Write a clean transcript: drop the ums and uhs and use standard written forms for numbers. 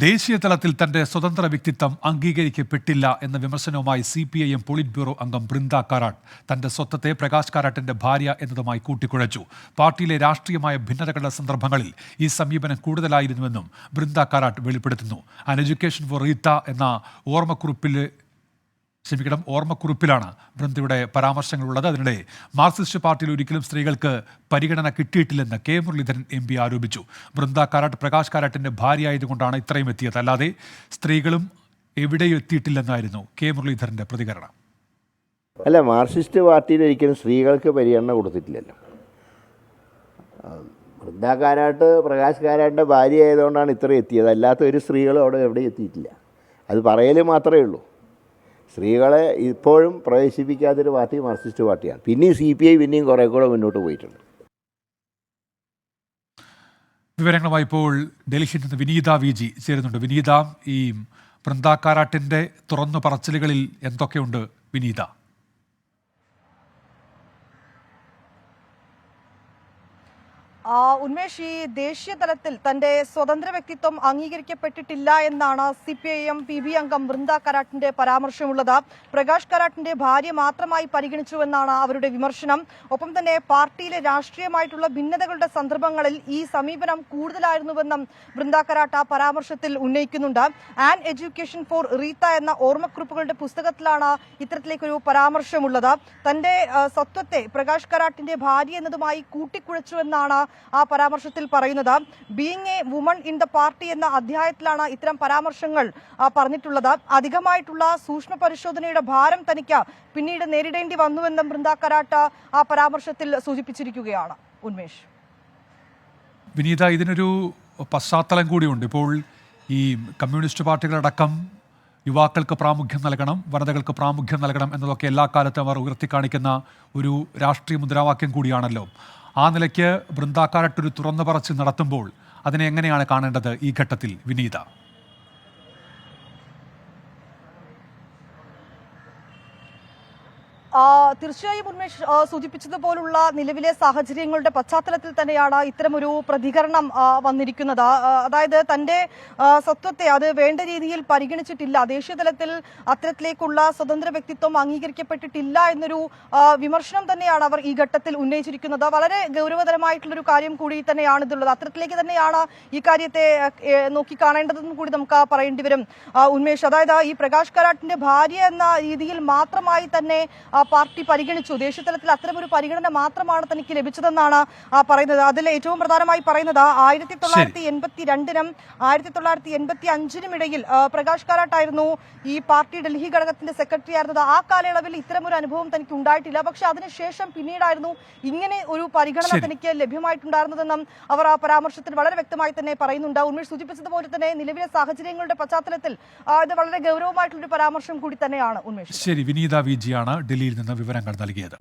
ദേശീയ തലത്തിൽ തന്റെ സ്വതന്ത്ര വ്യക്തിത്വം അംഗീകരിക്കപ്പെട്ടില്ല എന്ന വിമർശനവുമായി CPIM പോളിറ്റ് ബ്യൂറോ അംഗം ബൃന്ദ കാരാട്ട് തന്റെ സ്വത്വത്തെ പ്രകാശ് കാരാട്ടിന്റെ ഭാര്യ എന്നതുമായി കൂട്ടിക്കുഴച്ചു. പാർട്ടിയിലെ രാഷ്ട്രീയമായ ഭിന്നതകളുടെ സന്ദർഭങ്ങളിൽ ഈ സമീപനം കൂടുതലായിരുന്നുവെന്നും ബൃന്ദ കാരാട്ട് വെളിപ്പെടുത്തുന്നു. ആൻ എഡ്യൂക്കേഷൻ ഫോർ റീത്ത എന്ന ഓർമ്മക്കുറിപ്പിലാണ് ബൃന്ദയുടെ പരാമർശങ്ങളുള്ളത്. അതിനിടെ മാർക്സിസ്റ്റ് പാർട്ടിയിൽ ഒരിക്കലും സ്ത്രീകൾക്ക് പരിഗണന കിട്ടിയിട്ടില്ലെന്ന് കെ മുരളീധരൻ MP ആരോപിച്ചു. ബൃന്ദ കാരാട്ട് പ്രകാശ് കാരാട്ടിന്റെ ഭാര്യയായതുകൊണ്ടാണ് ഇത്രയും എത്തിയത്, അല്ലാതെ സ്ത്രീകളും എവിടെയും എത്തിയിട്ടില്ലെന്നായിരുന്നു കെ മുരളീധരന്റെ പ്രതികരണം. അല്ല, മാർക്സിസ്റ്റ് പാർട്ടിയിൽ ഒരിക്കലും സ്ത്രീകൾക്ക് പരിഗണന കൊടുത്തിട്ടില്ലല്ലോ. ബൃന്ദ കാരാട്ട് പ്രകാശ് കാരാട്ടിൻ്റെ ഭാര്യ ആയതുകൊണ്ടാണ് ഇത്രയും എത്തിയത്, അല്ലാത്ത ഒരു സ്ത്രീകളും അവിടെ എവിടെയും എത്തിയിട്ടില്ല. അത് പറയൽ മാത്രമേ ഉള്ളൂ. സ്ത്രീകളെ ഇപ്പോഴും പ്രവേശിപ്പിക്കാത്തൊരു പാർട്ടി മാർക്സിസ്റ്റ് പാർട്ടിയാണ്. പിന്നെയും CPI പിന്നെയും കുറേ കൂടെ മുന്നോട്ട് പോയിട്ടുണ്ട്. വിവരങ്ങളുമായി ഇപ്പോൾ ഡൽഹിയിൽ നിന്ന് വിനീത VG ചേരുന്നുണ്ട്. വിനീത, ഈ ബൃന്ദ കാരാട്ടിന്റെ തുറന്നു പറച്ചിലുകളിൽ എന്തൊക്കെയുണ്ട് വിനീത? ഉന്മേഷ്, ഈ ദേശീയ തലത്തിൽ തന്റെ സ്വതന്ത്ര വ്യക്തിത്വം അംഗീകരിക്കപ്പെട്ടിട്ടില്ല എന്നാണ് CPIM PB അംഗം ബൃന്ദ കാരാട്ടിന്റെ പരാമർശമുള്ളത്. പ്രകാശ് കാരാട്ടിന്റെ ഭാര്യ മാത്രമായി പരിഗണിച്ചുവെന്നാണ് അവരുടെ വിമർശനം. ഒപ്പം തന്നെ പാർട്ടിയിലെ രാഷ്ട്രീയമായിട്ടുള്ള ഭിന്നതകളുടെ സന്ദർഭങ്ങളിൽ ഈ സമീപനം കൂടുതലായിരുന്നുവെന്നും ബൃന്ദ കാരാട്ട് ആ പരാമർശത്തിൽ ഉന്നയിക്കുന്നുണ്ട്. ആൻ എഡ്യൂക്കേഷൻ ഫോർ റീത്ത എന്ന ഓർമ്മക്കുറിപ്പുകളുടെ പുസ്തകത്തിലാണ് ഇത്തരത്തിലേക്കൊരു പരാമർശമുള്ളത്. തന്റെ സ്വത്വത്തെ പ്രകാശ് കാരാട്ടിന്റെ ഭാര്യ എന്നതുമായി കൂട്ടിക്കുഴച്ചുവെന്നാണ് ആ പരാമർശത്തിൽ പറയുന്നത്. Being A woman in the party എന്ന അധ്യായത്തിലാണ് ഇത്തരം പരാമർശങ്ങൾ പറഞ്ഞിട്ടുള്ളത്. അധികമായിട്ടുള്ള സൂക്ഷ്മ പരിശോധനയുടെ ഭാരം തനിക്ക് പിന്നീട് നേരിടേണ്ടി വന്നുവെന്നും ബൃന്ദ കാരാട്ട് ആ പരാമർശത്തിൽ സൂചിപ്പിച്ചിരിക്കുകയാണ്. ഉന്മേഷ്, വിനീത, ഇതിനൊരു പശ്ചാത്തലം കൂടിയുണ്ട്. ഇപ്പോൾ ഈ കമ്മ്യൂണിസ്റ്റ് പാർട്ടികളടക്കം യുവാക്കൾക്ക് പ്രാമുഖ്യം നൽകണം, വനിതകൾക്ക് പ്രാമുഖ്യം നൽകണം എന്നതൊക്കെ എല്ലാ കാലത്തും അവർ ഉയർത്തിക്കാണിക്കുന്ന ഒരു രാഷ്ട്രീയ മുദ്രാവാക്യം കൂടിയാണല്ലോ. ആ നിലയ്ക്ക് ബൃന്ദ കാരാട്ട് ഒരു തുറന്നു പറച്ചിൽ നടത്തുമ്പോൾ അതിനെ എങ്ങനെയാണ് കാണേണ്ടത് ഈ ഘട്ടത്തിൽ വിനീത? തീർച്ചയായും ഉന്മേഷ് സൂചിപ്പിച്ചതുപോലുള്ള നിലവിലെ സാഹചര്യങ്ങളുടെ പശ്ചാത്തലത്തിൽ തന്നെയാണ് ഇത്തരമൊരു പ്രതികരണം വന്നിരിക്കുന്നത്. അതായത് തന്റെ സ്വത്വത്തെ അത് വേണ്ട രീതിയിൽ പരിഗണിച്ചിട്ടില്ല, ദേശീയ തലത്തിൽ അത്തരത്തിലേക്കുള്ള സ്വതന്ത്ര വ്യക്തിത്വം അംഗീകരിക്കപ്പെട്ടിട്ടില്ല എന്നൊരു വിമർശനം തന്നെയാണ് അവർ ഈ ഘട്ടത്തിൽ ഉന്നയിച്ചിരിക്കുന്നത്. വളരെ ഗൗരവതരമായിട്ടുള്ളൊരു കാര്യം കൂടി തന്നെയാണ് ഇതുള്ളത്. അത്തരത്തിലേക്ക് തന്നെയാണ് ഈ കാര്യത്തെ നോക്കിക്കാണേണ്ടതെന്നും കൂടി നമുക്ക് പറയേണ്ടി വരും ഉന്മേഷ്. അതായത് ഈ പ്രകാശ് കാരാട്ടിന്റെ ഭാര്യ എന്ന രീതിയിൽ മാത്രമായി തന്നെ പാർട്ടി പരിഗണിച്ചു. ദേശീയ തലത്തിൽ അത്തരമൊരു പരിഗണന മാത്രമാണ് തനിക്ക് ലഭിച്ചതെന്നാണ് പറയുന്നത്. അതിൽ ഏറ്റവും പ്രധാനമായി പറയുന്നത് 1982-നും 1985-നും ഇടയിൽ പ്രകാശ് കാരാട്ടായിരുന്നു ഈ പാർട്ടി ഡൽഹി ഘടകത്തിന്റെ സെക്രട്ടറി ആയിരുന്നത്. ആ കാലയളവിൽ ഇത്തരമൊരു അനുഭവം തനിക്ക് ഉണ്ടായിട്ടില്ല. പക്ഷെ അതിനുശേഷം പിന്നീടായിരുന്നു ഇങ്ങനെ ഒരു പരിഗണന തനിക്ക് ലഭ്യമായിട്ടുണ്ടായിരുന്നതെന്നും അവർ ആ പരാമർശത്തിൽ വളരെ വ്യക്തമായി തന്നെ പറയുന്നുണ്ട്. ഉന്മേഷ് സൂചിപ്പിച്ചതുപോലെ തന്നെ നിലവിലെ സാഹചര്യങ്ങളുടെ പശ്ചാത്തലത്തിൽ ഇത് വളരെ ഗൗരവമായിട്ടുള്ളൊരു പരാമർശം കൂടി തന്നെയാണ്. ഉന്മേഷ്, ശരി. വിനീത VG ആണ് ഡൽഹിയിൽ നിന്ന് വിവരങ്ങൾ നൽകിയത്.